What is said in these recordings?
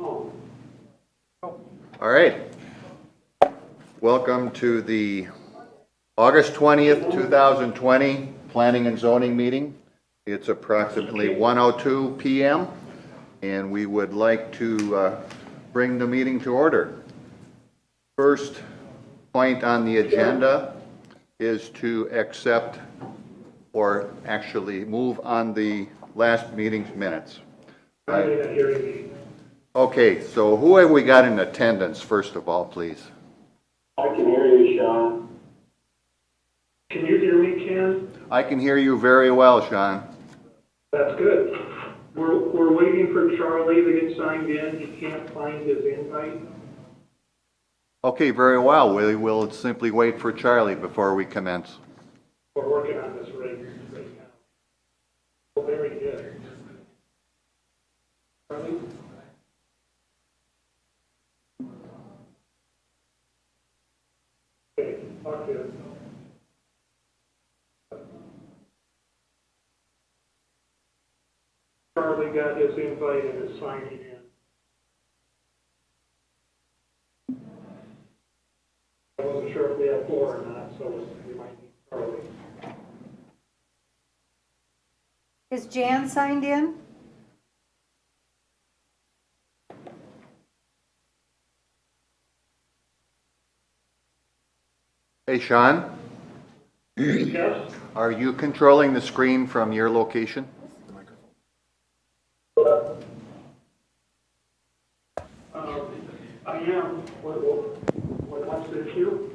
All right. Welcome to the August 20th, 2020 Planning and Zoning meeting. It's approximately 1:02 p.m. and we would like to bring the meeting to order. First point on the agenda is to accept or actually move on the last meeting's minutes. Okay, so who have we got in attendance, first of all, please? I can hear you, Sean. Can you hear me, Ken? I can hear you very well, Sean. That's good. We're waiting for Charlie to get signed in. He can't find his invite. Okay, very well. We will simply wait for Charlie before we commence. We're working on this right now. Oh, very good. Charlie? Okay, talk to him. Charlie got his invite and is signing in. I wasn't sure if we had four or not, so we might need Charlie. Is Jan signed in? Hey, Sean, Yes? are you controlling the screen from your location? I am. What's the issue?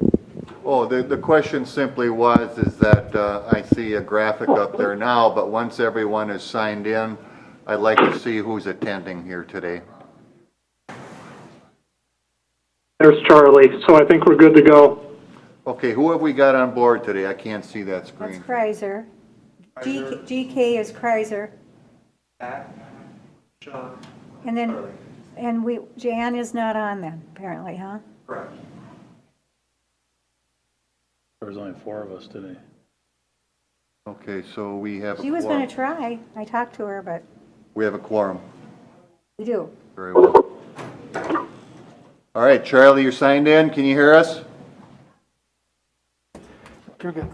Oh, the question simply is that I see a graphic up there now, but once everyone is signed in, I'd like to see who's attending here today. There's Charlie, so I think we're good to go. Okay, who have we got on board today? I can't see that That's screen. Kreiser. GK is Kreiser. Sean. And then, Jan is not on then, apparently, huh? Correct. There was only 4 of us today. Okay, so we have a She was quorum. gonna try. I talked to her, but We have a quorum. we do. Very well. All right, Charlie, you're signed in. Can you hear us? You're good.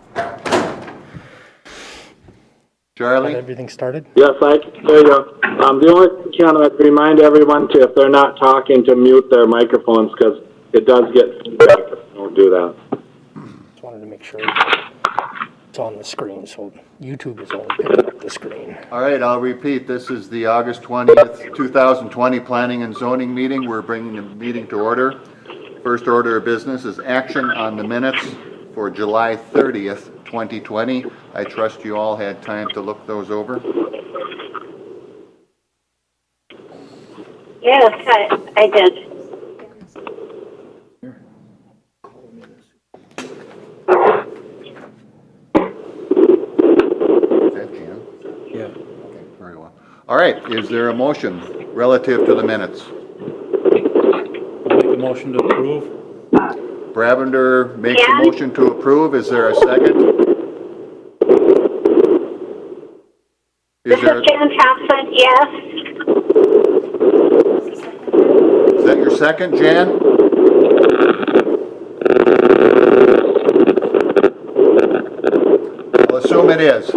Charlie? Everything started? Yes, there you go. The only thing, Ken, I'd remind everyone to, if they're not talking, to mute their microphones, because it does get feedback if they don't do that. Just wanted to make sure it's on the screen, so YouTube is only picking up the screen. All right, I'll repeat. This is the August 20th, 2020 Planning and Zoning meeting. We're bringing the meeting to order. First order of business is action on the minutes for July 30th, 2020. I trust you all had time to look those over. Yes, I did. Is that Jan? Yeah. Okay, very well. All right, is there a motion relative to the minutes? I'll make a motion to approve. Bravender makes a Jan? motion to approve. Is there a second? This is Jan Thompson, yes. Is that your second, Jan? I'll assume it is.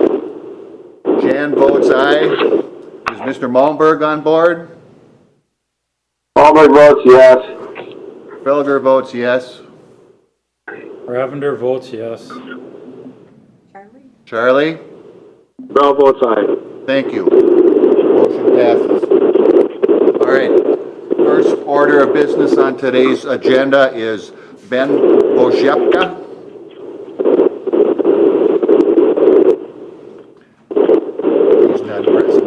Jan votes aye. Is Mr. Malmberg on board? Malberg votes yes. Felger votes yes. Ravender votes yes. Charlie? Charlie? Bell votes aye. Thank you. Motion passes. All right. First order of business on today's agenda is Ben Bojepka. He's not present.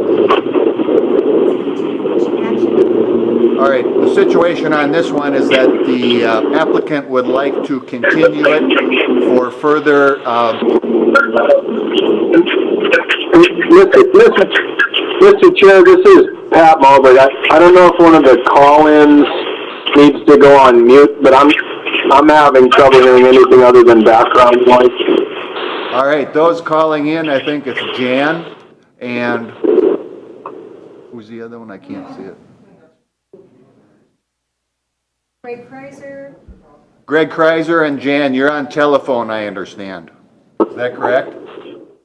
All right. The situation on this one is that the applicant would like to continue it for further Mr. Chair, this is Pat Malberg. I don't know if one of the call-ins needs to go on mute, but I'm having trouble hearing anything other than background noise. All right, those calling in, I think it's Jan, and who's the other one? I can't see it. Greg Kreiser, Greg Kreiser and Jan, you're on telephone, I understand. Is that correct?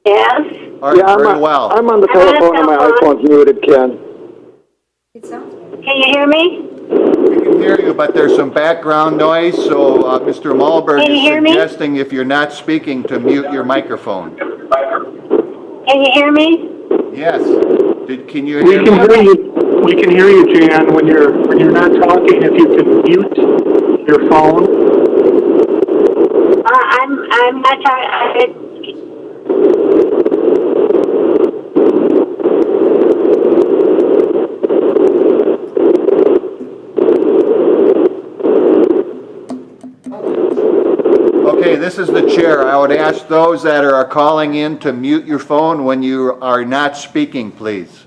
Yes. All right, very well. I'm on the I'm on the telephone and my telephone. iPhone's muted, Ken. it sounds, Can you hear me? We can hear you, but there's some background noise, so Mr. Malberg Can you is hear me? suggesting if you're not speaking to mute your microphone. Can you hear me? Yes. Can you We hear can me? hear you, we can hear you, Jan, when you're not talking, if you can mute your phone. I'm not talking. Okay, this is the chair. I would ask those that are calling in to mute your phone when you are not speaking, please.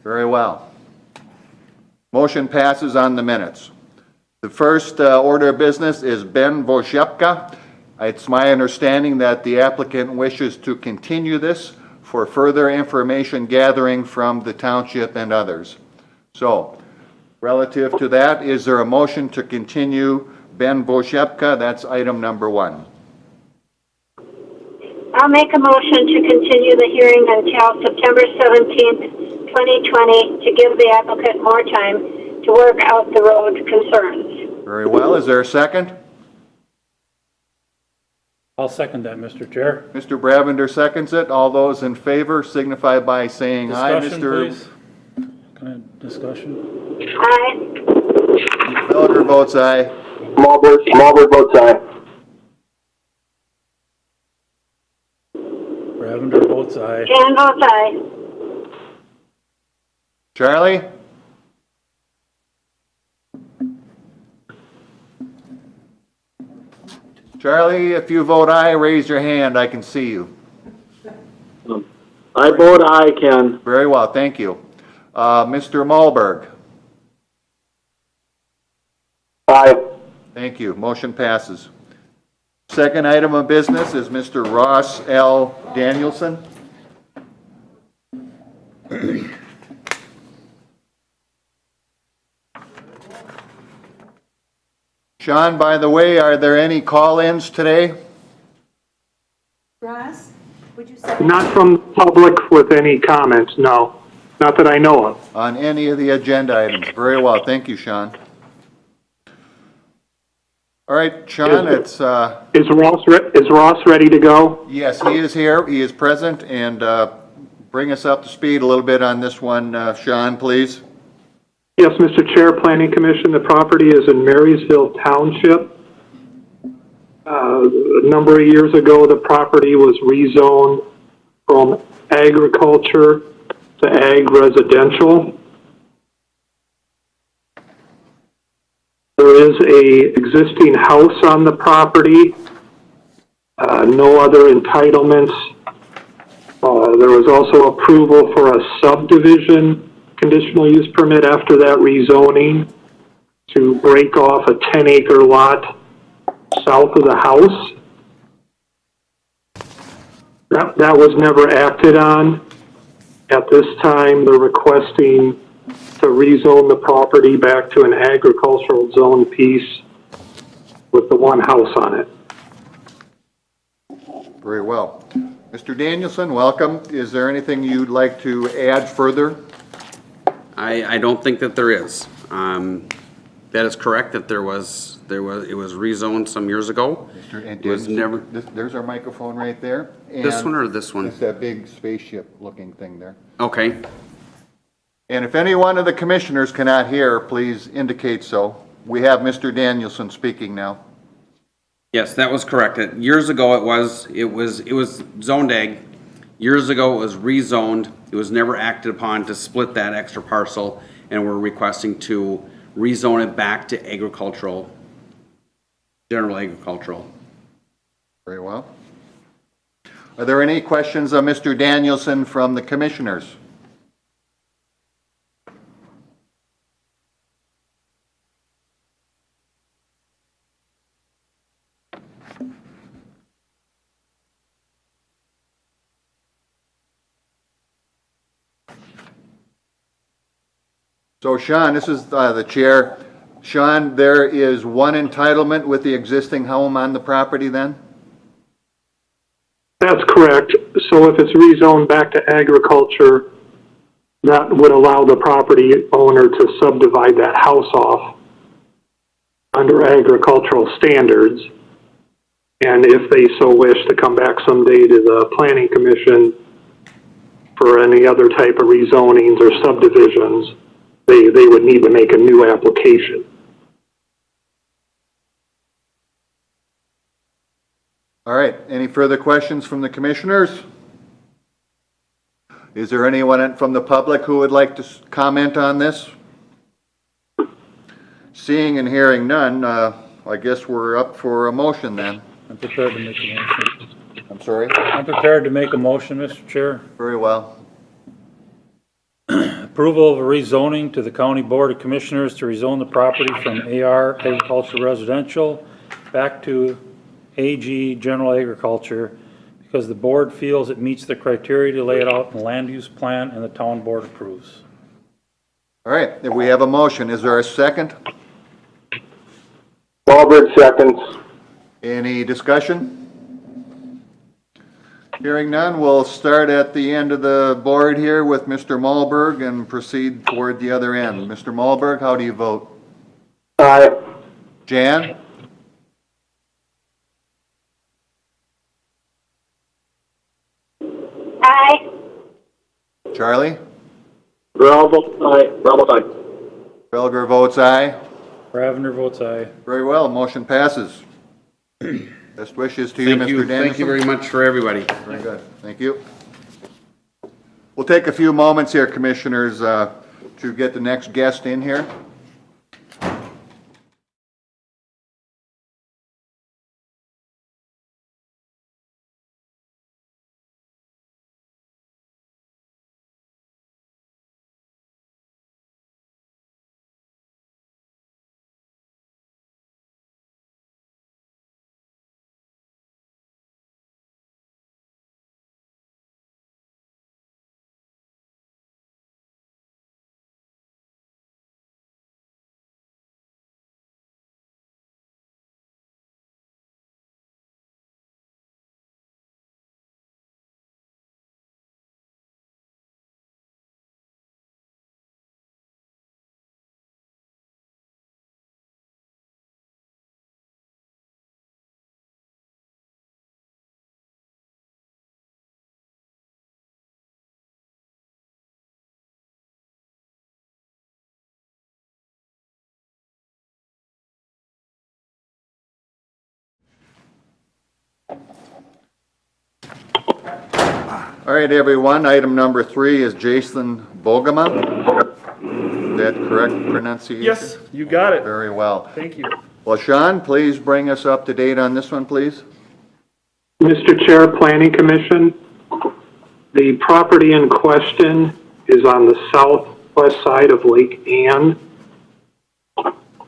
Very well. Motion passes on the minutes. The first order of business is Ben Voshepka. It's my understanding that the applicant wishes to continue this for further information gathering from the township and others. So, relative to that, is there a motion to continue Ben Voshepka? That's item number 1. I'll make a motion to continue the hearing until September 17th, 2020, to give the applicant more time to work out the road concerns. Very well. Is there a second? I'll second that, Mr. Chair. Mr. Bravender seconds it. All those in favor signify by saying aye. Discussion, please. Can I have discussion? Aye. Felger votes aye. Malberg votes aye. Ravender votes aye. Jan votes aye. Charlie? Charlie, if you vote aye, raise your hand. I can see you. I vote aye, Ken. Very well, thank you. Mr. Malberg? Aye. Thank you. Motion passes. Second item of business is Mr. Ross L. Danielson. Sean, by the way, are there any call-ins today? Ross, would you say? Not from the public with any comments, no. Not that I know of. On any of the agenda items? Very well, thank you, Sean. All right, Sean, it's, Is Ross ready to go? yes, he is here, he is present, and bring us up to speed a little bit on this one, Sean, please. Yes, Mr. Chair, Planning Commission, the property is in Marysville Township. A number of years ago, the property was rezoned from agriculture to ag residential. There is a existing house on the property, no other entitlements. There was also approval for a subdivision conditional use permit after that rezoning to break off a 10-acre lot south of the house. That was never acted on. At this time, they're requesting to rezone the property back to an agricultural zone piece with the one house on it. Very well. Mr. Danielson, welcome. Is there anything you'd like to add further? I don't think that there is. That is correct, that it was rezoned some years ago. And It was never, There's our microphone right there. this and one or this one? It's that big spaceship-looking thing there. Okay, And if any one of the commissioners cannot hear, please indicate so. We have Mr. Danielson speaking now. yes, that was correct. Years ago, it was zoned ag. Years ago, it was rezoned. It was never acted upon to split that extra parcel, and we're requesting to rezone it back to agricultural, general agricultural. Very well. Are there any questions of Mr. Danielson from the commissioners? So Sean, this is the chair. Sean, there is one entitlement with the existing home on the property then? That's correct. So if it's rezoned back to agriculture, that would allow the property owner to subdivide that house off under agricultural standards. And if they so wish to come back someday to the planning commission for any other type of rezonings or subdivisions, they would need to make a new application. All right, any further questions from the commissioners? Is there anyone from the public who would like to comment on this? Seeing and hearing none, I guess we're up for a motion then. I'm prepared to make a motion. I'm sorry? I'm prepared to make a motion, Mr. Chair. Very well. Approval of a rezoning to the County Board of Commissioners to rezone the property from AR Agricultural Residential back to AG General Agriculture because the board feels it meets the criteria to lay it out in the land use plan and the town board approves. All right, if we have a motion, is there a second? Malberg seconds. Any discussion? Hearing none, we'll start at the end of the board here with Mr. Malberg and proceed toward the other end. Mr. Malberg, how do you vote? Aye. Jan? Aye. Charlie? Ralph votes aye. Ralph votes aye. Felger votes aye. Ravender votes aye. Very well, motion passes. Best wishes to you, Thank Mr. you, Dennison. thank you very much for everybody. Very good, thank you. We'll take a few moments here, commissioners, to get the next guest in here. All right, everyone, item number 3 is Jason Bogema. Is that correct pronunciation? Yes, you got it. Very well. Thank you. Well, Sean, please bring us up to date on this one, please. Mr. Chair, Planning Commission, the property in question is on the southwest side of Lake Ann.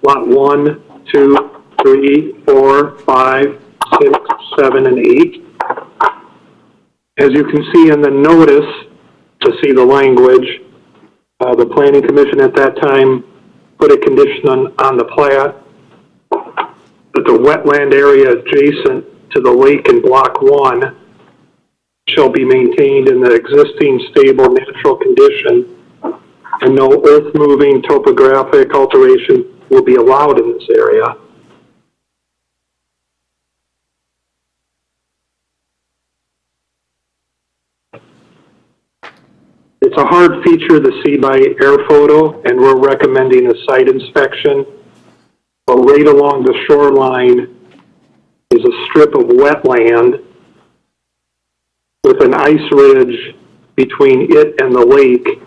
Lot 1, 2, 3, 4, 5, 6, 7, and 8. As you can see in the notice, to see the language, the Planning Commission at that time put a condition on the plat that the wetland area adjacent to the lake in Block 1 shall be maintained in the existing stable natural condition, and no earth-moving topographic alteration will be allowed in this area. It's a hard feature to see by air photo, and we're recommending a site inspection. But right along the shoreline is a strip of wetland with an ice ridge between it and the lake,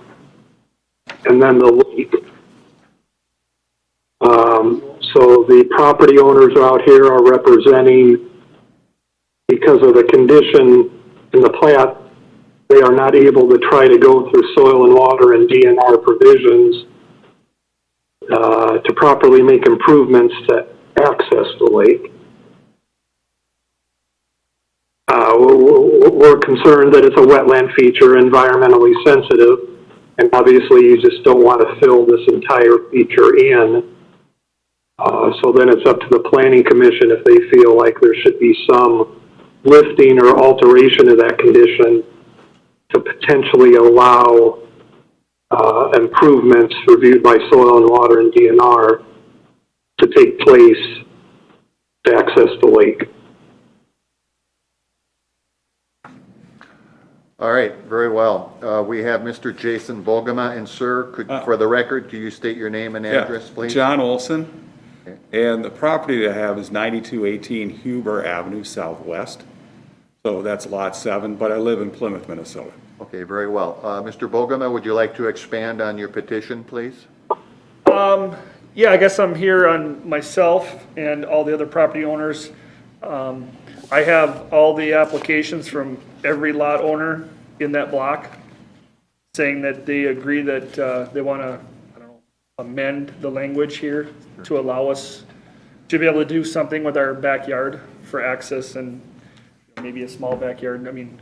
and then the lake. So the property owners out here are representing, because of the condition in the plat, they are not able to try to go through soil and water and DNR provisions to properly make improvements to access the lake. We're concerned that it's a wetland feature, environmentally sensitive, And obviously, you just don't want to fill this entire feature in. So then it's up to the planning commission if they feel like there should be some lifting or alteration of that condition to potentially allow improvements reviewed by Soil and Water and DNR to take place to access the lake. All right, very well. We have Mr. Jason Bogema, and sir, for the record, do you state your name and address, please? John Olson, and the property that I have is 9218 Huber Avenue Southwest. So that's lot 7, but I live in Plymouth, Minnesota. Okay, very well. Mr. Bogema, would you like to expand on your petition, please? Yeah, I guess I'm here on myself and all the other property owners. I have all the applications from every lot owner in that block saying that they agree that they want to, I don't know, amend the language here to allow us to be able to do something with our backyard for access and maybe a small backyard. I mean,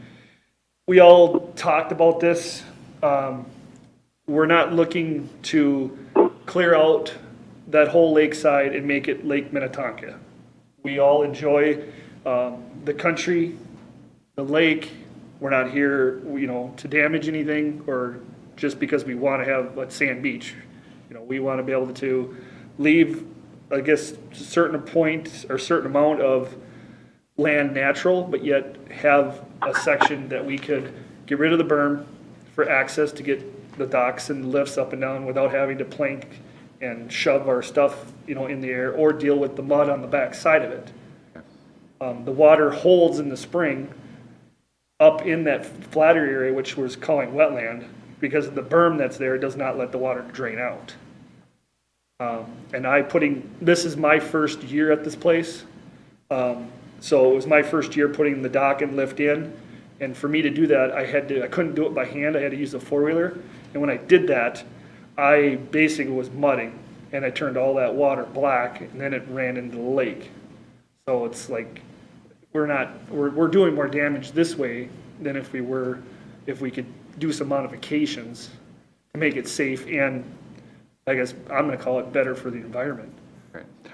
we all talked about this. We're not looking to clear out that whole lakeside and make it Lake Minnetonka. We all enjoy the country, the lake. We're not here, you know, to damage anything or just because we want to have a sand beach. You know, we want to be able to leave, I guess, a certain point or certain amount of land natural, but yet have a section that we could get rid of the berm for access to get the docks and lifts up and down without having to plank and shove our stuff, you know, in the air or deal with the mud on the back side of it. The water holds in the spring up in that flatter area, which we're calling wetland, because the berm that's there does not let the water drain out. And this is my first year at this place. So it was my first year putting the dock and lift in. And for me to do that, I couldn't do it by hand. I had to use a four-wheeler. And when I did that, I basically was mudding and I turned all that water black and then it ran into the lake. So it's like, we're doing more damage this way than if we could do some modifications to make it safe and I guess I'm gonna call it better for the environment,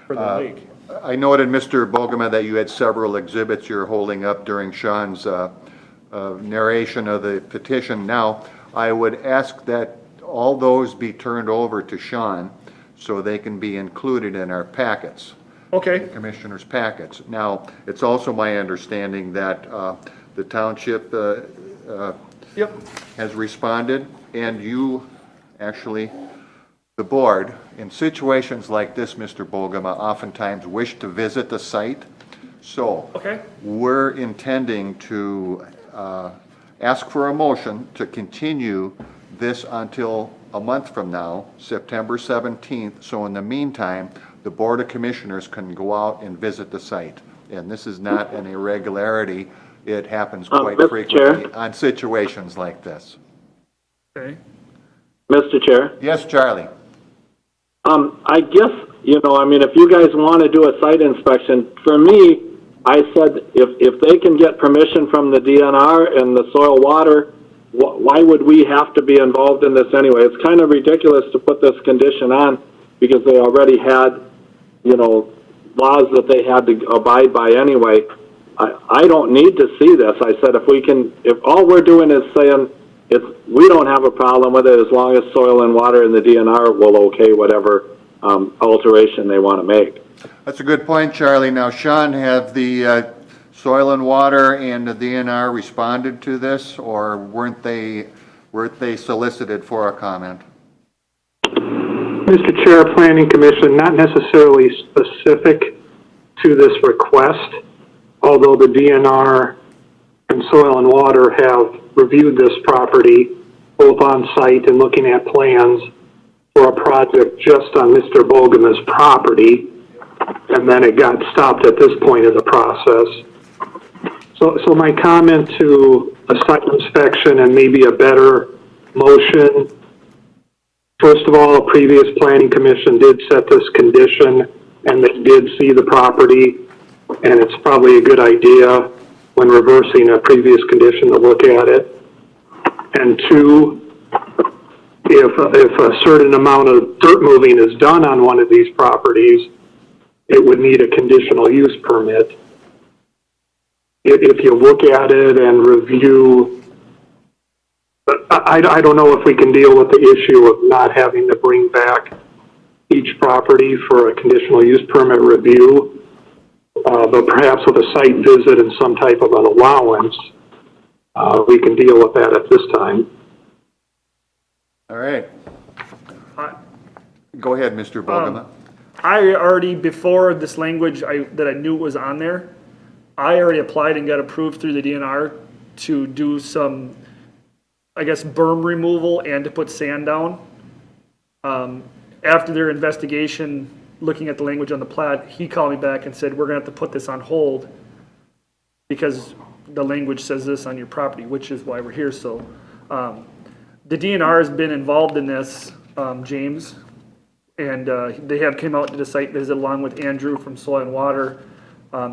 for the lake. I noted, Mr. Bogema, that you had several exhibits you're holding up during Sean's narration of the petition. Now, I would ask that all those be turned over to Sean so they can be included in our packets. Okay. Commissioners' packets. Now, it's also my understanding that the township Yep. has responded, and you, actually, the board, in situations like this, Mr. Bogema, oftentimes wish to visit the site. So, Okay. we're intending to ask for a motion to continue this until a month from now, September 17th. So in the meantime, the Board of Commissioners can go out and visit the site. And this is not an irregularity. It happens quite Mr. frequently Chair? on situations like this. Okay. Mr. Chair? Yes, Charlie? I guess, I mean, if you guys want to do a site inspection, for me, I said if they can get permission from the DNR and the soil water, why would we have to be involved in this anyway? It's kind of ridiculous to put this condition on because they already had, laws that they had to abide by anyway. I don't need to see this. I said if all we're doing is saying we don't have a problem with it as long as soil and water and the DNR will okay whatever alteration they want to make. That's a good point, Charlie. Now, Sean, have the Soil and Water and the DNR responded to this, or weren't they solicited for a comment? Mr. Chair, Planning Commission, not necessarily specific to this request, although the DNR and Soil and Water have reviewed this property both on site and looking at plans for a project just on Mr. Bogema's property, and then it got stopped at this point of the process. So my comment to a site inspection and maybe a better motion, first of all, a previous planning commission did set this condition and they did see the property, and it's probably a good idea when reversing a previous condition to look at it. And two, if a certain amount of dirt moving is done on one of these properties, it would need a conditional use permit. If you look at it and review, I don't know if we can deal with the issue of not having to bring back each property for a conditional use permit review, but perhaps with a site visit and some type of an allowance, we can deal with that at this time. All right. I- Go ahead, Mr. Bogema. I already, before this language that I knew was on there, I already applied and got approved through the DNR to do some, I guess, berm removal and to put sand down. After their investigation, looking at the language on the plat, he called me back and said, we're gonna have to put this on hold because the language says this on your property, which is why we're here, so. The DNR has been involved in this, James, and they have came out to the site visit along with Andrew from Soil and Water.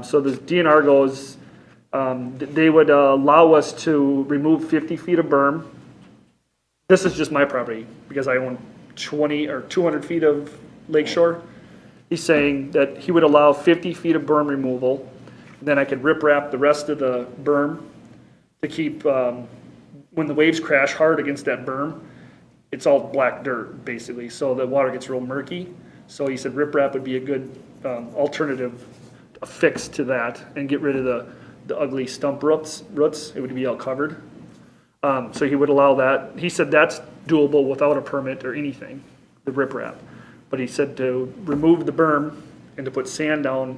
So the DNR goes, they would allow us to remove 50 feet of berm. This is just my property because I own 20 or 200 feet of lakeshore. He's saying that he would allow 50 feet of berm removal. Then I could rip wrap the rest of the berm to keep, when the waves crash hard against that berm, it's all black dirt basically. So the water gets real murky. So he said rip wrap would be a good alternative fix to that and get rid of the ugly stump roots. It would be all covered. So he would allow that. He said that's doable without a permit or anything, the riprap. But he said to remove the berm and to put sand down,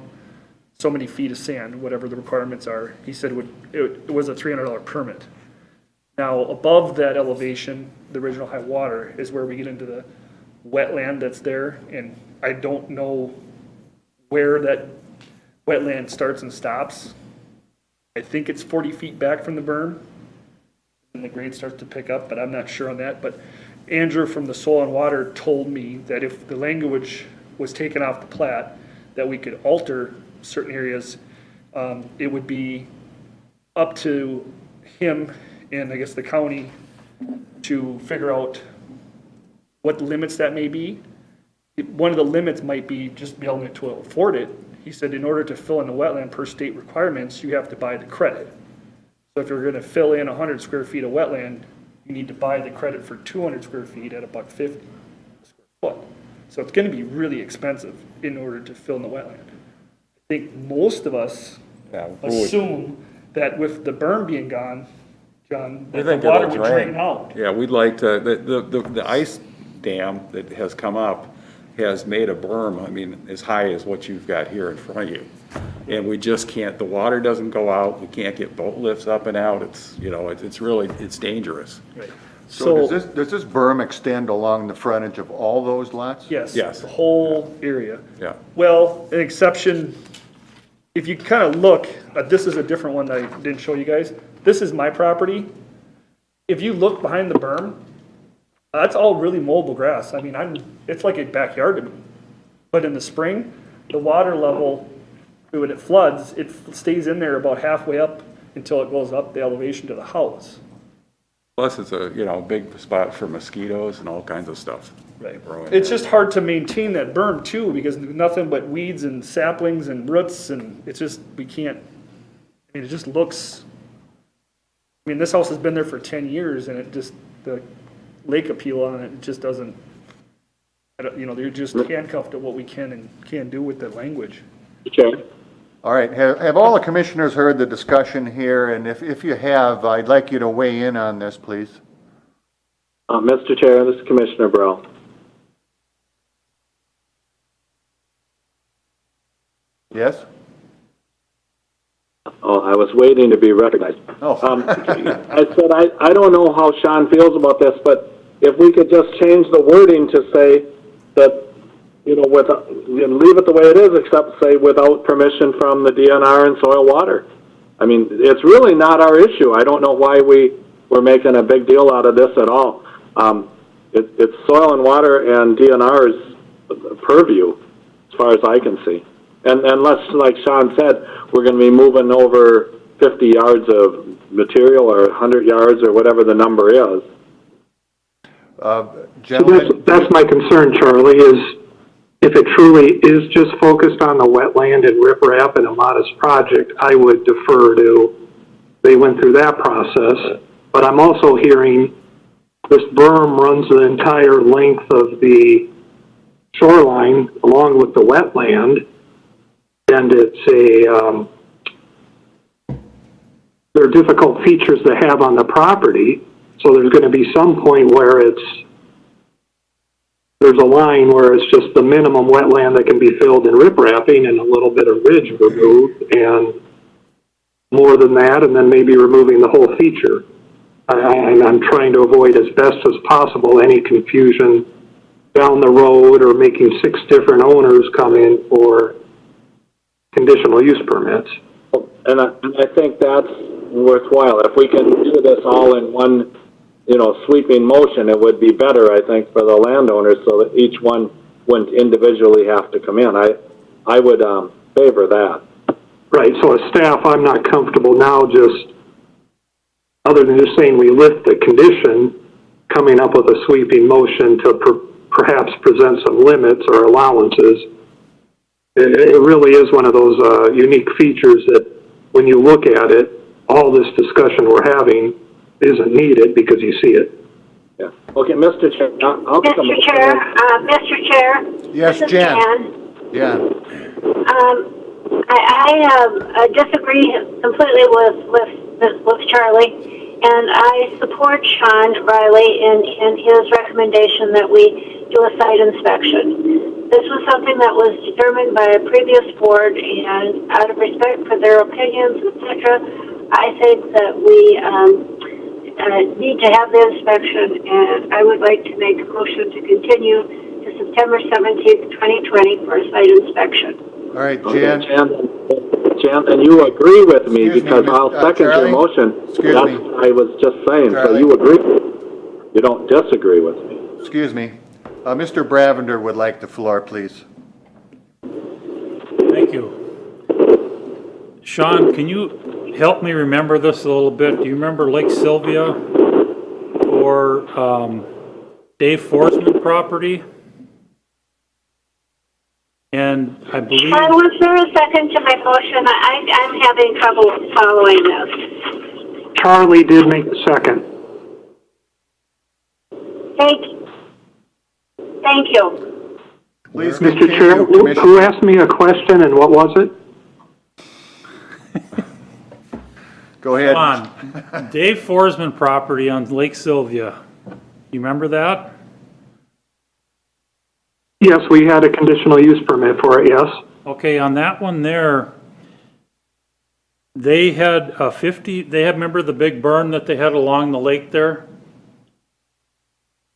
so many feet of sand, whatever the requirements are. He said it was a $300 permit. Now, above that elevation, the original high water is where we get into the wetland that's there. And I don't know where that wetland starts and stops. I think it's 40 feet back from the berm. And the grade starts to pick up, but I'm not sure on that. But Andrew from the Soil and Water told me that if the language was taken off the plat, that we could alter certain areas. It would be up to him and I guess the county to figure out what limits that may be. One of the limits might be just be able to afford it. He said in order to fill in the wetland per state requirements, you have to buy the credit. So if you're gonna fill in 100 square feet of wetland, you need to buy the credit for 200 square feet at $1.50 a square foot. So it's gonna be really expensive in order to fill in the wetland. I think most of us assume that with the berm being gone, John, that the water would drain out. Yeah, we'd like to, the ice dam that has come up has made a berm, I mean, as high as what you've got here in front of you. And we just can't, the water doesn't go out, we can't get boat lifts up and out, it's, you know, it's really, it's dangerous. Right. So does this berm extend along the frontage of all those lots? Yes. Yes. The whole area. Yeah. Well, an exception, if you kind of look, this is a different one that I didn't show you guys. This is my property. If you look behind the berm, that's all really mowable grass. I mean, it's like a backyard to me. But in the spring, the water level, when it floods, it stays in there about halfway up until it goes up the elevation to the house. Plus, it's a, you know, big spot for mosquitoes and all kinds of stuff. Right. growing It's there. just hard to maintain that berm too, because nothing but weeds and saplings and roots, and it's just, we can't, I mean, it just looks, I mean, this house has been there for 10 years and it just, the lake appeal on it just doesn't, I don't, you know, they're just handcuffed to what we can and can't do with the language. Okay. All right, have all the commissioners heard the discussion here? And if you have, I'd like you to weigh in on this, please. Mr. Chair, this is Commissioner Burrow. Yes? Oh, I was waiting to be recognized. Oh. I said, I don't know how Sean feels about this, but if we could just change the wording to say that, you know, leave it the way it is, except say without permission from the DNR and Soil Water. I mean, it's really not our issue. I don't know why we're making a big deal out of this at all. It's Soil and Water and DNR's purview, as far as I can see. And unless, like Sean said, we're going to be moving over 50 yards of material or 100 yards or whatever the number is. Gentlemen, That's my concern, Charlie, is if it truly is just focused on the wetland and riprap and a modest project, I would defer to, they went through that process. But I'm also hearing this berm runs the entire length of the shoreline along with the wetland. And it's there are difficult features to have on the property. So there's going to be some point where there's a line where it's just the minimum wetland that can be filled in riprapping and a little bit of ridge removed and more than that, and then maybe removing the whole feature. And I'm trying to avoid as best as possible any confusion down the road or making 6 different owners come in for conditional use permits. And I think that's worthwhile. If we can do this all in one, sweeping motion, it would be better, I think, for the landowners so that each one wouldn't individually have to come in. I would favor that. Right, so as staff, I'm not comfortable now just, other than just saying we lift the condition, coming up with a sweeping motion to perhaps present some limits or allowances. It really is one of those unique features that when you look at it, all this discussion we're having isn't needed because you see it. Yeah. Okay, Mr. Chair, Mr. Chair. Yes, this is Jen. Jan. I disagree completely with Charlie, and I support Sean Riley in his recommendation that we do a site inspection. This was something that was determined by a previous board, and out of respect for their opinions, etc., I think that we need to have the inspection, and I would like to make a motion to continue to September 17th, 2020 for a site inspection. all right, Jan. Jan, and you agree with me Excuse me, because I'll second Charlie? your motion. Excuse That's me. what I was just saying. So Charlie? you agree. You don't disagree with me. Excuse me. Mr. Bravender would like the floor, please. Thank you. Sean, can you help me remember this a little bit? Do you remember Lake Sylvia or Dave Forsman property? And I believe, Was there a second to my motion? I'm having trouble following this. Charlie did make the second. Thank you. Please Mr. continue, Chair, who Commissioner. asked me a question and what was it? Go ahead. on Dave Forsman property on Lake Sylvia. You remember that? Yes, we had a conditional use permit for it, yes. Okay, on that one there, they had remember the big burn that they had along the lake there?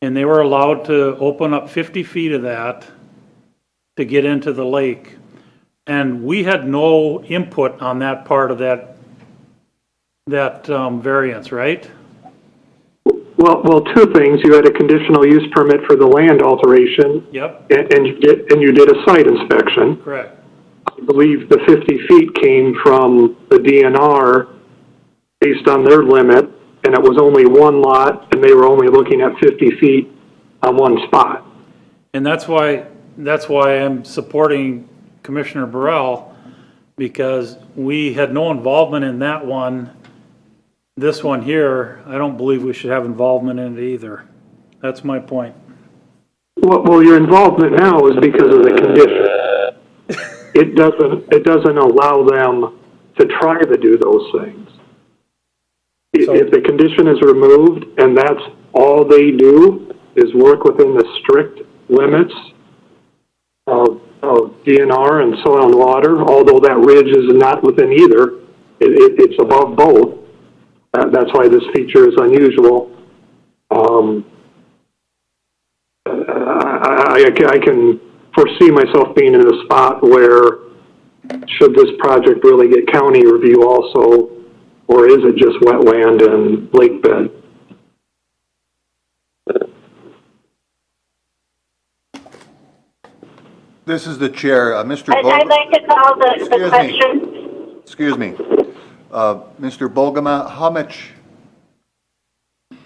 And they were allowed to open up 50 feet of that to get into the lake. And we had no input on that part of that variance, right? Well, 2 things. You had a conditional use permit for the land alteration. Yep, And you did a site inspection. correct. I believe the 50 feet came from the DNR based on their limit, and it was only one lot, and they were only looking at 50 feet on one spot. And that's why I'm supporting Commissioner Burrell, because we had no involvement in that one. This one here, I don't believe we should have involvement in it either. That's my point. Well, your involvement now is because of the condition. It doesn't allow them to try to do those things. If the condition is removed and that's all they do is work within the strict limits of DNR and soil and water, although that ridge is not within either, it's above both. That's why this feature is unusual. I can foresee myself being in a spot where, should this project really get county review also, or is it just wetland and lake bed? This is the chair, Mr. I'd like to call the Excuse me. question. Excuse me. Mr. Bolgama, how much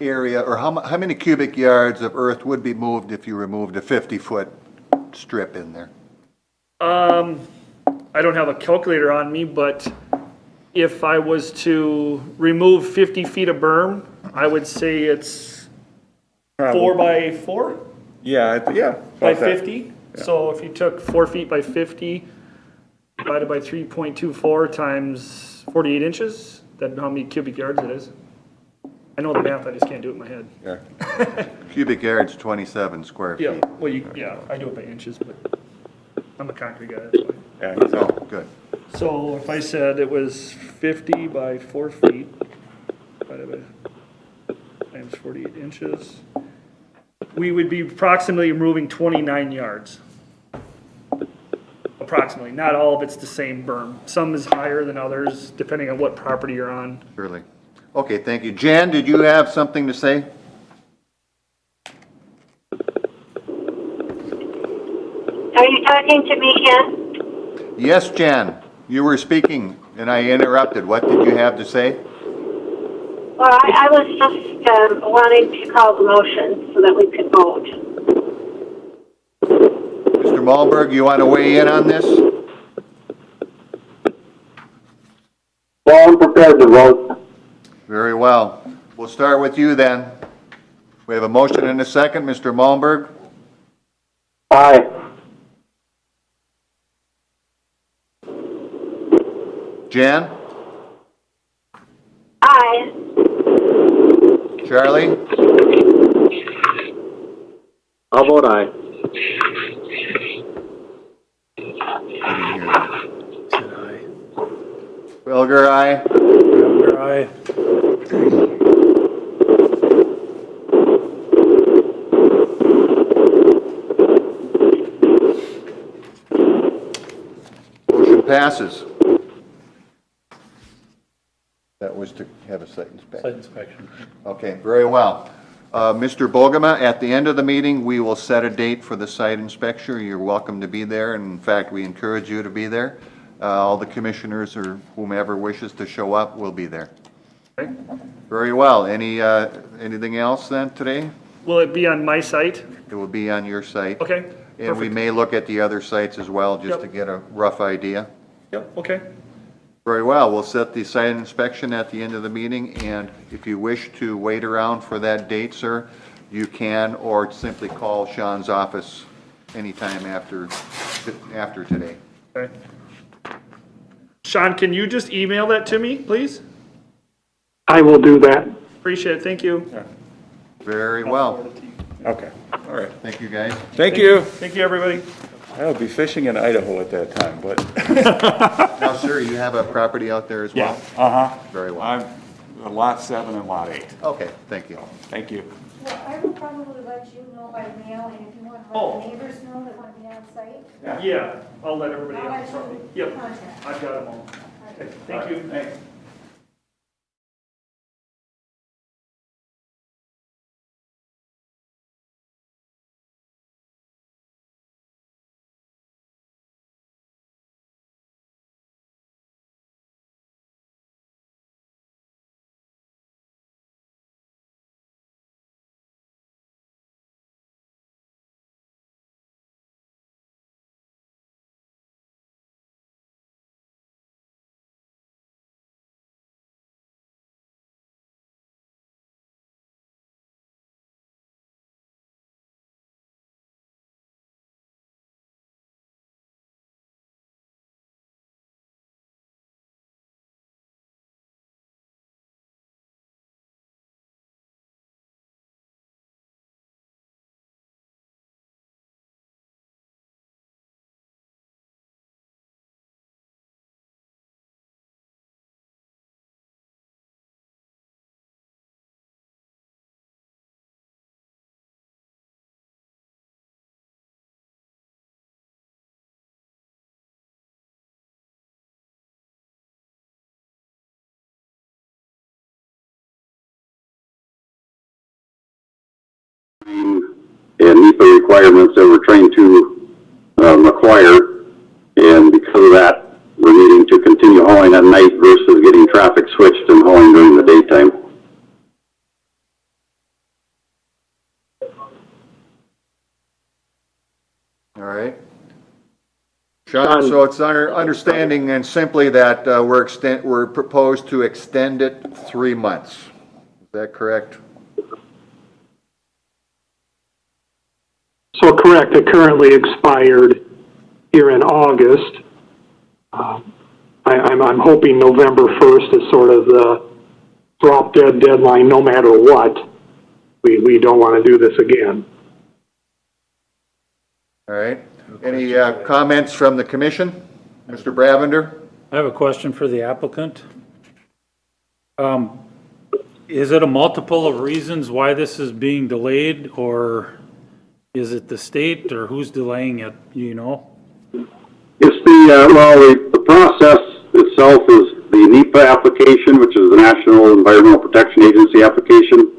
area, or how many cubic yards of earth would be moved if you removed a 50-foot strip in there? I don't have a calculator on me, but if I was to remove 50 feet of berm, I would say it's 4 by 4 Yeah. by about that. 50. So if you took 4 feet by 50 divided by 3.24 times 48 inches, that's how many cubic yards it is. I know the math, I just can't do it in my head. Yeah. Cubic yards, 27 square feet. Yeah, well, I do it by inches, but I'm a concrete guy, that's why. Yeah, Oh, good. So if I said it was 50 by 4 feet, divided by times 48 inches, we would be approximately removing 29 yards. Approximately, not all of it's the same berm. Some is higher than others, depending on what property you're on. Surely. Okay, thank you. Jan, did you have something to say? Are you talking to me, Ken? Yes, Jan, you were speaking and I interrupted. What did you have to say? Well, I was just wanting to call the motion so that we could vote. Mr. Malmberg, you want to weigh in on this? Well, I'm prepared to vote. Very well. We'll start with you then. We have a motion and a second. Mr. Malmberg? Aye. Jan? Aye. Charlie? I'll vote aye. I didn't hear that. Felger, aye. Crowner, aye. Motion passes. That was to have a site inspection. Site inspection. Okay, very well. Mr. Bogema, at the end of the meeting, we will set a date for the site inspection. You're welcome to be there, and in fact, we encourage you to be there. All the commissioners or whomever wishes to show up will be there. Okay. Very well. Anything else then today? Will it be on my site? It will be on your site. Okay, And we perfect. may look at the other sites as well, just Yep. to get a rough idea. Yep, okay. Very well, we'll set the site inspection at the end of the meeting, and if you wish to wait around for that date, sir, you can, or simply call Sean's office anytime after today. Okay. Sean, can you just email that to me, please? I will do that. Appreciate it, thank you. Very well. Okay, all right. Thank you, guys. Thank you. Thank you, everybody. I'll be fishing in Idaho at that time, but. Now, sir, you have a property out there as well? Uh-huh. Very well. I'm lot 7 and lot 8. Okay, thank you. Thank you. Well, I will probably let you know by mail, and if you want to Oh. let the neighbors know that want to be on site, Yeah, I'll let everybody I'll know. let you Yep, contact. I've got them all. Okay, thank you. Thanks. and meet the requirements that we're trying to acquire. And because of that, we're needing to continue hauling at night versus getting traffic switched and hauling during the daytime. All right. Sean, so it's our understanding and simply that we're proposed to extend it 3 months. Is that correct? So correct, it currently expired here in August. I'm hoping November 1st is sort of the drop dead deadline, no matter what. We don't want to do this again. All right. Any comments from the commission? Mr. Bravender? I have a question for the applicant. Is it a multiple of reasons why this is being delayed, or is it the state, or who's delaying it, you know? It's the process itself is the NEPA application, which is the National Environmental Protection Agency application,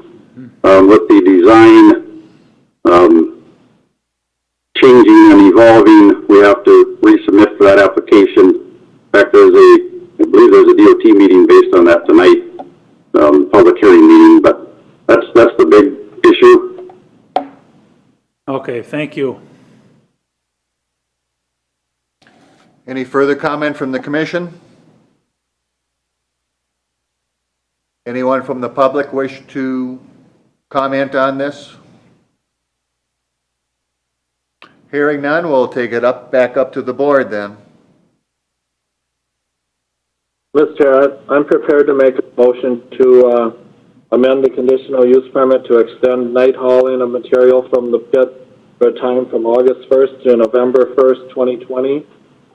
with the design, changing and evolving. We have to resubmit for that application. In fact, I believe there's a DOT meeting based on that tonight, public hearing meeting, but that's the big issue. Okay, thank you. Any further comment from the commission? Anyone from the public wish to comment on this? Hearing none, we'll take it back up to the board then. Mr. Chair, I'm prepared to make a motion to amend the conditional use permit to extend night hauling of material from the pit for a time from August 1st to November 1st, 2020.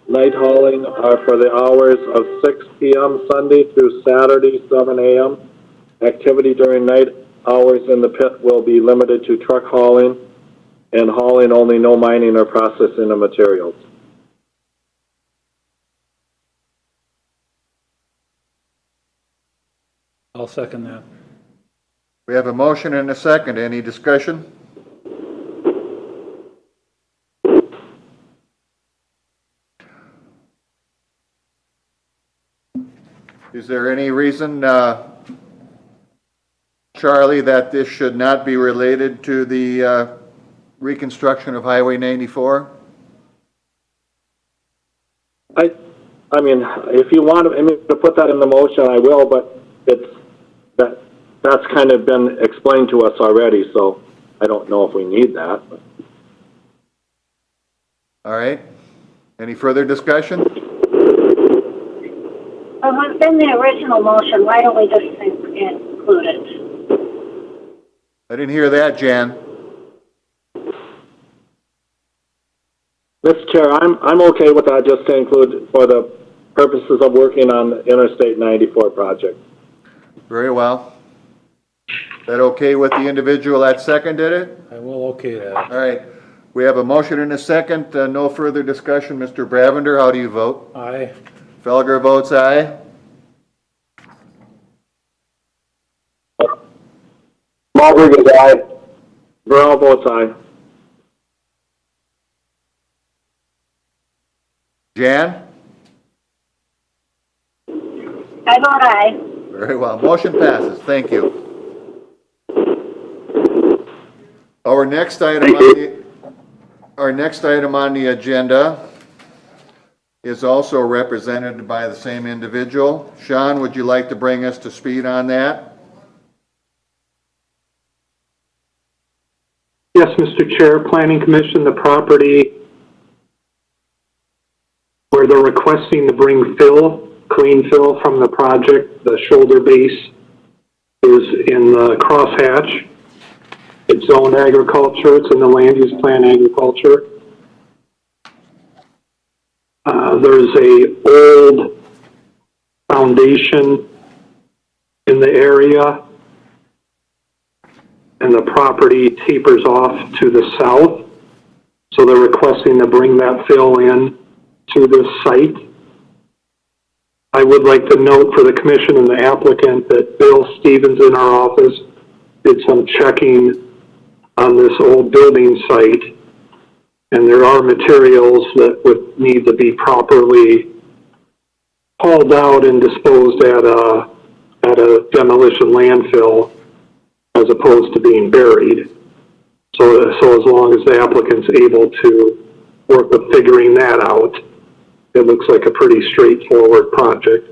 Night hauling are for the hours of 6 p.m. Sunday through Saturday, 7 a.m. Activity during night hours in the pit will be limited to truck hauling and hauling only, no mining or processing of materials. I'll second that. We have a motion and a second. Any discussion? Is there any reason, Charlie, that this should not be related to the reconstruction of Highway 94? I mean, if you want to put that in the motion, I will, but that's kind of been explained to us already, so I don't know if we need that. But. All right. Any further discussion? Well, it's in the original motion. Why don't we just include it? I didn't hear that, Jan. Mr. Chair, I'm okay with that, just to include for the purposes of working on the Interstate 94 project. Very well. Is that okay with the individual that seconded it? I will okay that. All right. We have a motion and a second. No further discussion. Mr. Bravender, how do you vote? Aye. Felger votes aye. Malberg is aye. Burrell votes aye. Jan? I vote aye. Very well. Motion passes. Thank you. Our next item on the agenda is also represented by the same individual. Sean, would you like to bring us to speed on that? Yes, Mr. Chair, Planning Commission, the property where they're requesting to bring clean fill from the project, the shoulder base is in the crosshatch. It's zoned agriculture, it's in the land use plan agriculture. There's a old foundation in the area, and the property tapers off to the south. So they're requesting to bring that fill in to this site. I would like to note for the commission and the applicant that Bill Stevens in our office did some checking on this old building site, and there are materials that would need to be properly hauled out and disposed at a demolition landfill as opposed to being buried. So as long as the applicant's able to work with figuring that out. It looks like a pretty straightforward project.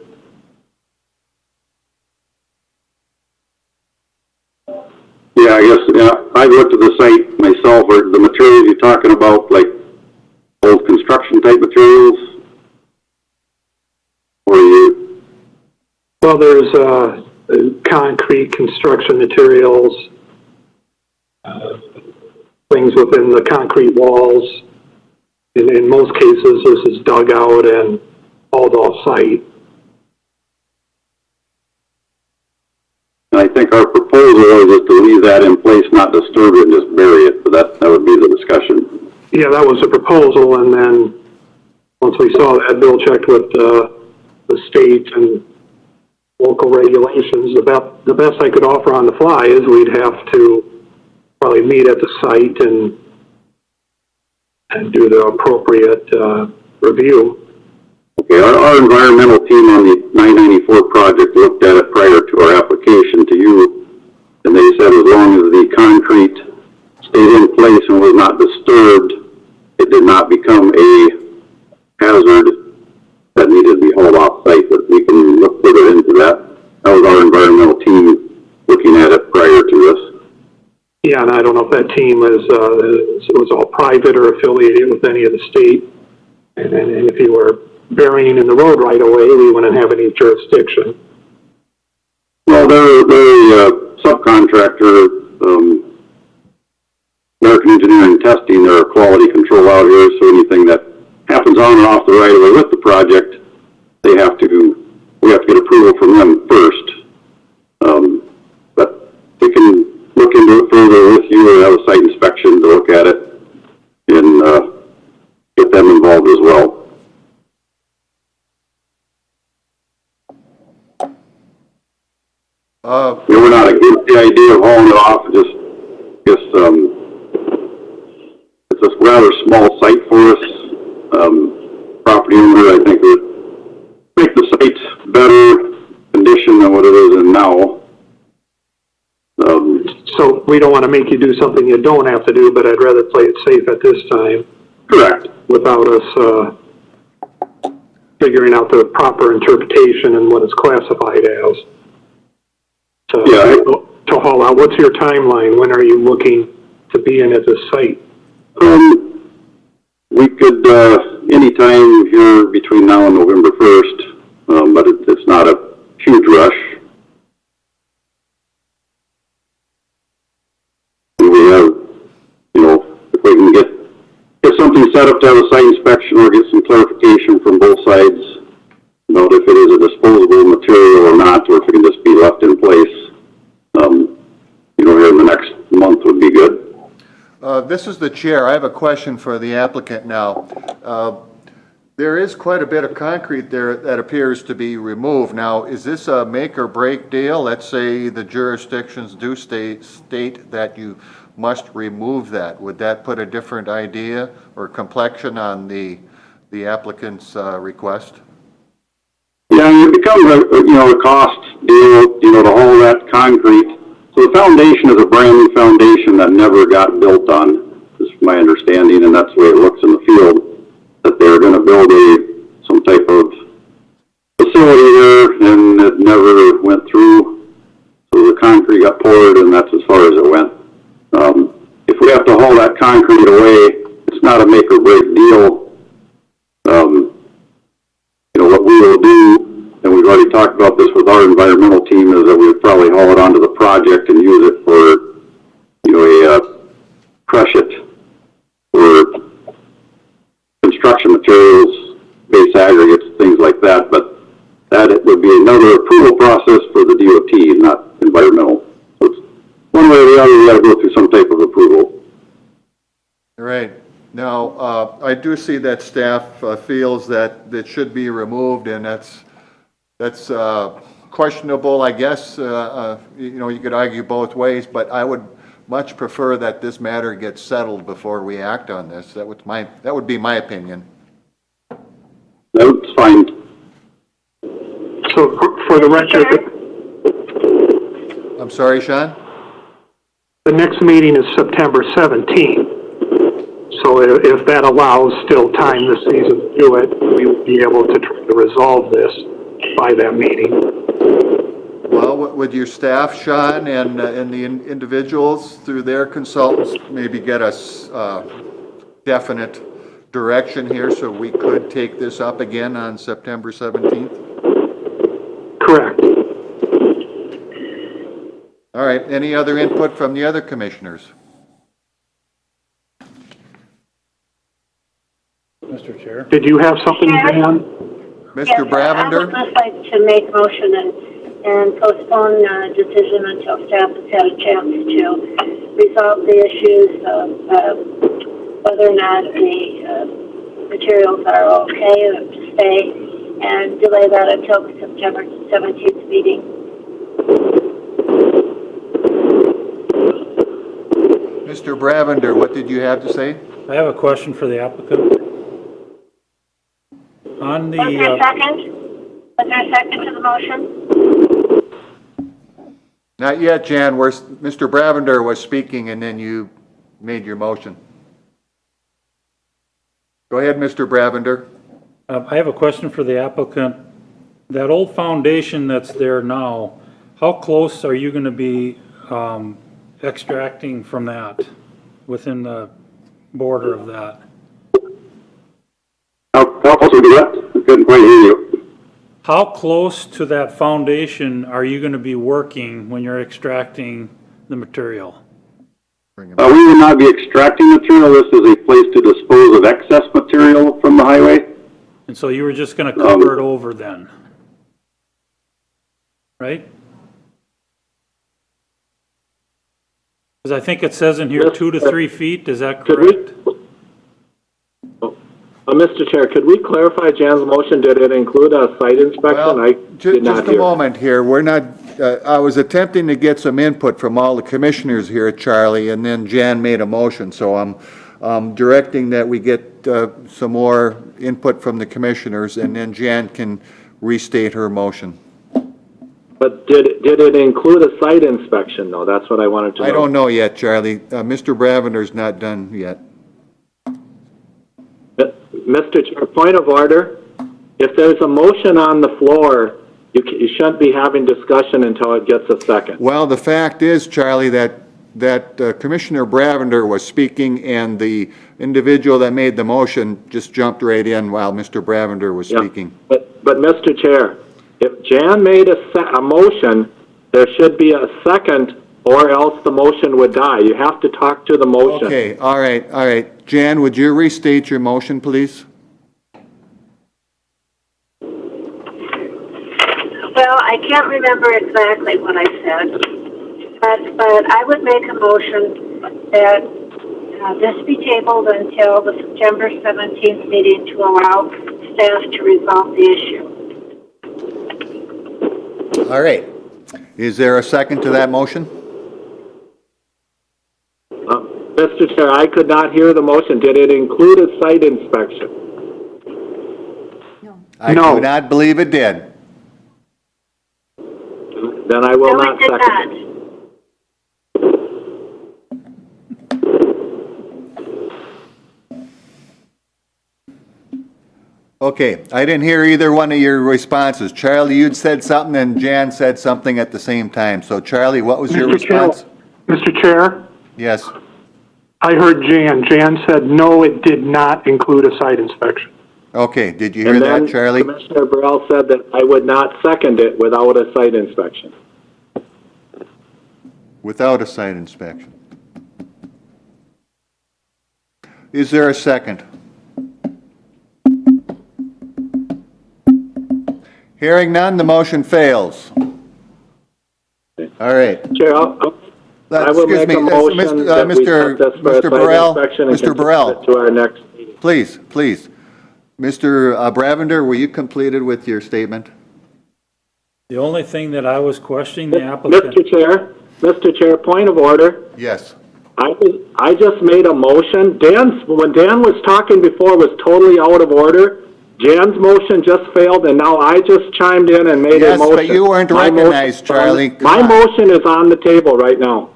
Yeah, I guess, yeah, I've looked at the site myself. Are the materials you're talking about, like old construction type materials? Or you, Well, there's concrete construction materials, things within the concrete walls. In most cases, this is dug out and hauled off-site. and I think our proposal is to leave that in place, not disturb it, just bury it, but that would be the discussion. Yeah, that was a proposal, and then once we saw that, Bill checked with the state and local regulations. The best I could offer on the fly is we'd have to probably meet at the site and do the appropriate review. Okay, our environmental team on the 994 project looked at it prior to our application to you, and they said as long as the concrete stayed in place and was not disturbed, it did not become a hazard that needed to be hauled off site, but we can look further into that. That was our environmental team looking at it prior to this. Yeah, and I don't know if that team was all private or affiliated with any of the state. And if you were burying in the road right away, we wouldn't have any jurisdiction. Well, they're a subcontractor, American Engineering Testing, they're a quality control out here, so anything that happens on and off the right of way with the project, we have to get approval from them first. But we can look into it further with you and have a site inspection to look at it and get them involved as well. We're not against the idea of hauling it off, it's a rather small site for us. Property owner, I think, would make the site better condition than what it is in now. So we don't want to make you do something you don't have to do, but I'd rather play it safe at this time. Correct. Without us figuring out the proper interpretation and what it's classified as. Yeah. To haul out, what's your timeline? When are you looking to be in at the site? We could, anytime here between now and November 1st, but it's not a huge rush. We have, if we can get something set up to have a site inspection or get some clarification from both sides about if it is a disposable material or not, or if it can just be left in place, here in the next month would be good. This is the chair. I have a question for the applicant now. There is quite a bit of concrete there that appears to be removed. Now, is this a make or break deal? Let's say the jurisdictions do state that you must remove that. Would that put a different idea or complexion on the applicant's request? Yeah, it becomes a cost deal, to haul that concrete. So the foundation is a brand new foundation that never got built on, is my understanding, and that's the way it looks in the field, that they're going to build some type of facility there, and it never went through. So the concrete got poured, and that's as far as it went. If we have to haul that concrete away, it's not a make or break deal. What we will do, and we've already talked about this with our environmental team, is that we would probably haul it onto the project and use it for, crush it for construction materials, base aggregates, things like that. But that it would be another approval process for the DOT, not environmental. So it's one way or the other, we got to go through some type of approval. Right. Now, I do see that staff feels that it should be removed, and that's questionable, I guess. You could argue both ways, but I would much prefer that this matter gets settled before we act on this. That would be my opinion. That's fine. So for the record, I'm sorry, Sean? the next meeting is September 17th. So if that allows still time this season to do it, we will be able to try to resolve this by that meeting. Well, would your staff, Sean, and the individuals through their consultants maybe get us definite direction here so we could take this up again on September 17th? Correct. All right, any other input from the other commissioners? Mr. Chair. Did you have something, Jan? Mr. Yes, I Bravender? would just like to make a motion and postpone decision until staff has had a chance to resolve the issues of whether or not the materials are okay to stay, and delay that until the September 17th meeting. Mr. Bravender, what did you have to say? I have a question for the applicant. On Was there a the, second? Was there a second to the motion? Not yet, Jan. Mr. Bravender was speaking and then you made your motion. Go ahead, Mr. Bravender. I have a question for the applicant. That old foundation that's there now, how close are you gonna be, extracting from that, within the border of that? How close would be that? I couldn't quite hear you. How close to that foundation are you gonna be working when you're extracting the material? We would not be extracting material. This is a place to dispose of excess material from the highway. And so you were just gonna cover it over then? Right? Because I think it says in here 2 to 3 feet, is that Could we, correct? Mr. Chair, could we clarify Jan's motion? Did it include a site inspection? Well, I did not just a hear. moment here. We're not, I was attempting to get some input from all the commissioners here, Charlie, and then Jan made a motion. So I'm directing that we get some more input from the commissioners, and then Jan can restate her motion. But did it include a site inspection, though? That's what I wanted to know. I don't know yet, Charlie. Mr. Bravender's not done yet. Mr. Chair, point of order. If there's a motion on the floor, you shouldn't be having discussion until it gets a second. Well, the fact is, Charlie, that Commissioner Bravender was speaking, and the individual that made the motion just jumped right in while Mr. Bravender was Yeah. speaking. But Mr. Chair, if Jan made a motion, there should be a second, or else the motion would die. You have to talk to the motion. Okay, all right. Jan, would you restate your motion, please? Well, I can't remember exactly what I said, but I would make a motion that this be tabled until the September 17th meeting to allow staff to resolve the issue. All right. Is there a second to that motion? Mr. Chair, I could not hear the motion. Did it include a site inspection? I No. do not believe it did. Then I will No, not it did second not. it. Okay, I didn't hear either one of your responses. Charlie, you'd said something, and Jan said something at the same time. So Charlie, what was your response? Mr. Chair, Yes. I heard Jan. Jan said, no, it did not include a site inspection. Okay, did you hear And that, then Charlie? Commissioner Burrell said that I would not second it without a site inspection. Without a site inspection. Is there a second? Hearing none, the motion fails. All right. Chair, I will Excuse make me, a motion that we set this for a Mr. site Burrell, inspection and Mr. continue Burrell, it to our next meeting. please. Mr. Bravender, were you completed with your statement? The only thing that I was questioning the applicant, Mr. Chair, point of order. Yes. I just made a motion. When Dan was talking before was totally out of order. Jan's motion just failed, and now I just chimed in and made a Yes, motion. but you weren't My motion recognized, is on- Charlie. Come My on. motion is on the table right now.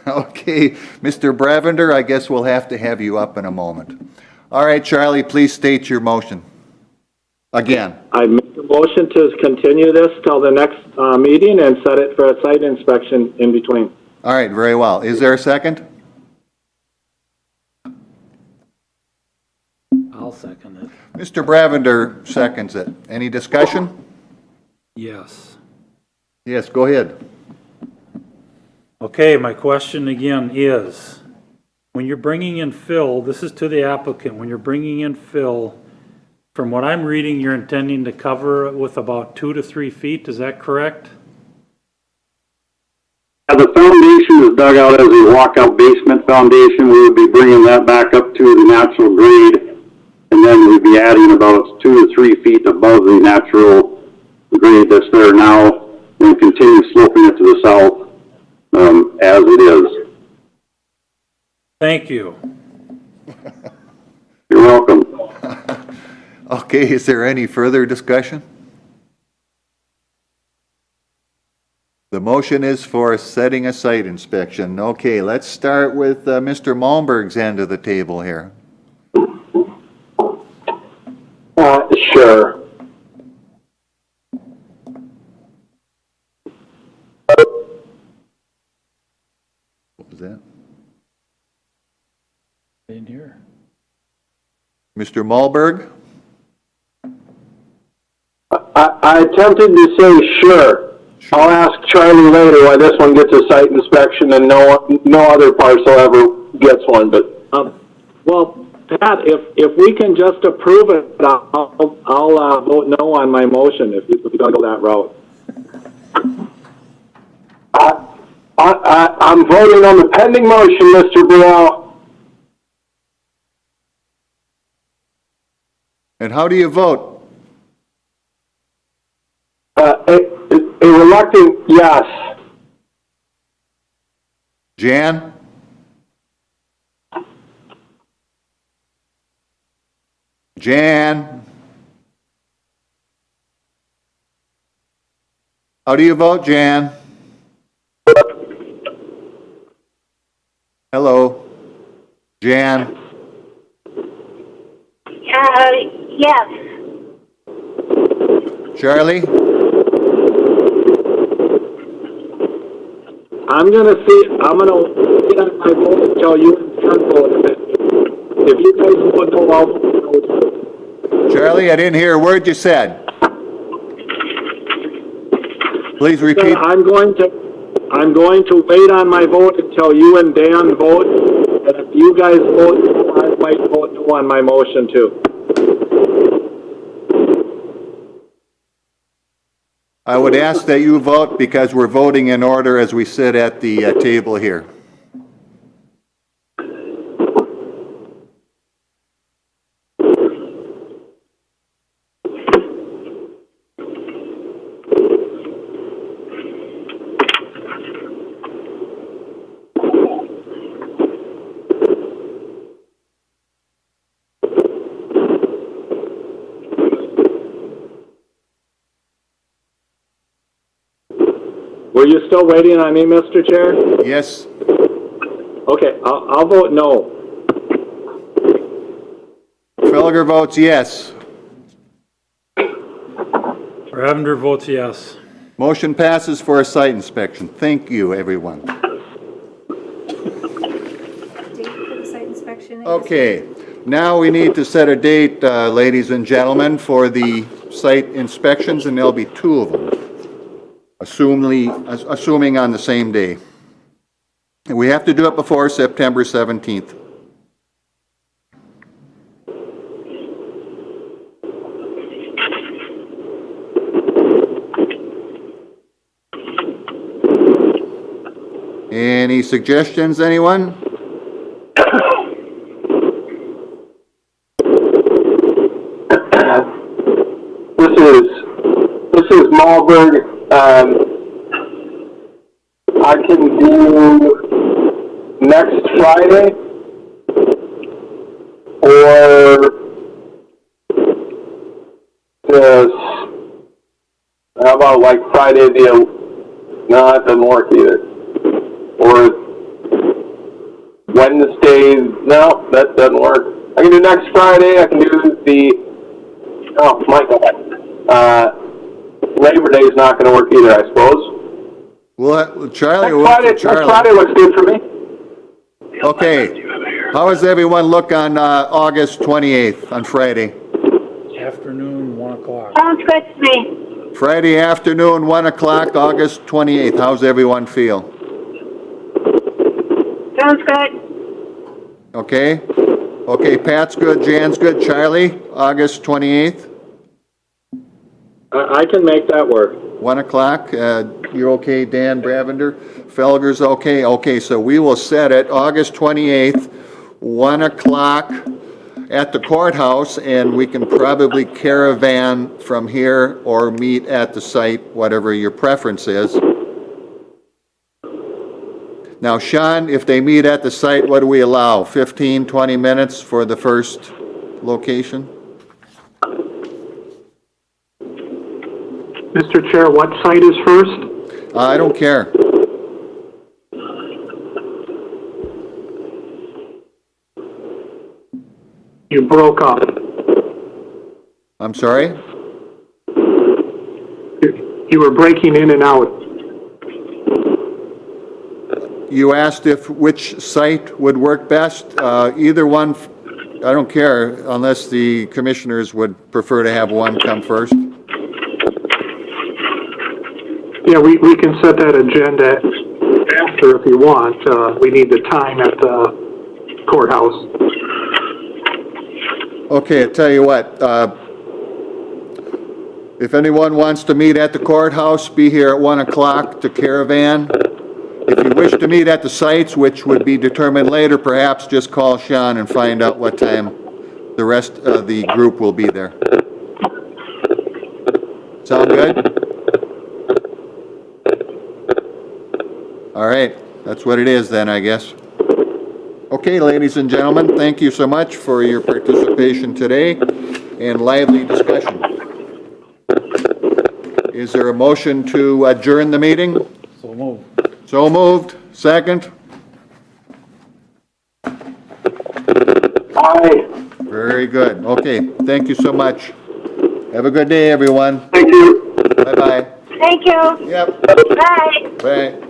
Okay. Okay, Mr. Bravender, I guess we'll have to have you up in a moment. All right, Charlie, please state your motion. Again. I make a motion to continue this till the next meeting and set it for a site inspection in between. All right, very well. Is there a second? I'll second it. Mr. Bravender seconds it. Any discussion? Yes. Yes, go ahead. Okay, my question again is, when you're bringing in fill, this is to the applicant, when you're bringing in fill, from what I'm reading, you're intending to cover it with about 2 to 3 feet, is that correct? The foundation is dug out as a walkout basement foundation. We would be bringing that back up to the natural grade, and then we'd be adding about 2 to 3 feet above the natural grade that's there now, and continue sloping it to the south as it is. Thank you. You're welcome. Okay, is there any further discussion? The motion is for setting a site inspection. Okay, let's start with Mr. Malmberg's end of the table here. Sure. What was that? In here. Mr. Malmberg? I attempted to say sure. I'll ask Charlie later why this one gets a site inspection and no other parcel ever gets one, but. Well, Pat, if we can just approve it, I'll vote no on my motion if you don't go that route. I'm voting on the pending motion, Mr. Burrell. And how do you vote? A reluctant yes. Jan? Jan? How do you vote, Jan? Hello? Jan? Yes. Charlie? I'm gonna wait on my vote until you and Ken vote. If you guys vote no, I'll vote no. Charlie, I didn't hear a word you said. Please repeat. I'm going to wait on my vote until you and Dan vote, and if you guys vote no, I might vote no on my motion too. I would ask that you vote because we're voting in order as we sit at the table here. Were you still waiting on me, Mr. Chair? Yes? Okay, I'll vote no. Felger votes yes. Bravender votes yes. Motion passes for a site inspection. Thank you, everyone. Date for the site inspection? Okay, now we need to set a date, ladies and gentlemen, for the site inspections, and there'll be 2 of them, assuming on the same day. And we have to do it before September 17th. Any suggestions, anyone? This is Malberg. I can do next Friday or this. How about like Friday no, that doesn't work either. Or Wednesday, no, that doesn't work. I can do next Friday, I can do oh my God. Labor Day is not gonna work either, I suppose. Well, Charlie, Next Friday looks good for me. Okay. How does everyone look on August 28th, on Friday? Afternoon, 1 o'clock. Sounds good to me. Friday afternoon, 1 o'clock, August 28th. How's everyone feel? Sounds good. Okay? Okay, Pat's good, Jan's good. Charlie, August 28th, I can make that work. 1 o'clock. You're okay, Dan Bravender? Felger's okay? Okay, so we will set it August 28th, 1 o'clock at the courthouse, and we can probably caravan from here or meet at the site, whatever your preference is. Now, Sean, if they meet at the site, what do we allow? 15, 20 minutes for the first location? Mr. Chair, what site is first? I don't care. You broke up. I'm sorry? You were breaking in and out. You asked if which site would work best. Either one, I don't care, unless the commissioners would prefer to have one come first. Yeah, we can set that agenda after if you want. We need the time at the courthouse. Okay, I tell you what, if anyone wants to meet at the courthouse, be here at 1 o'clock to caravan. If you wish to meet at the sites, which would be determined later, perhaps just call Sean and find out what time the rest of the group will be there. Sound good? All right, that's what it is then, I guess. Okay, ladies and gentlemen, thank you so much for your participation today and lively discussion. Is there a motion to adjourn the meeting? So move. So moved. Second? Aye. Very good. Okay, thank you so much. Have a good day, everyone. Thank you. Bye-bye. Thank you. Yep, Bye. bye.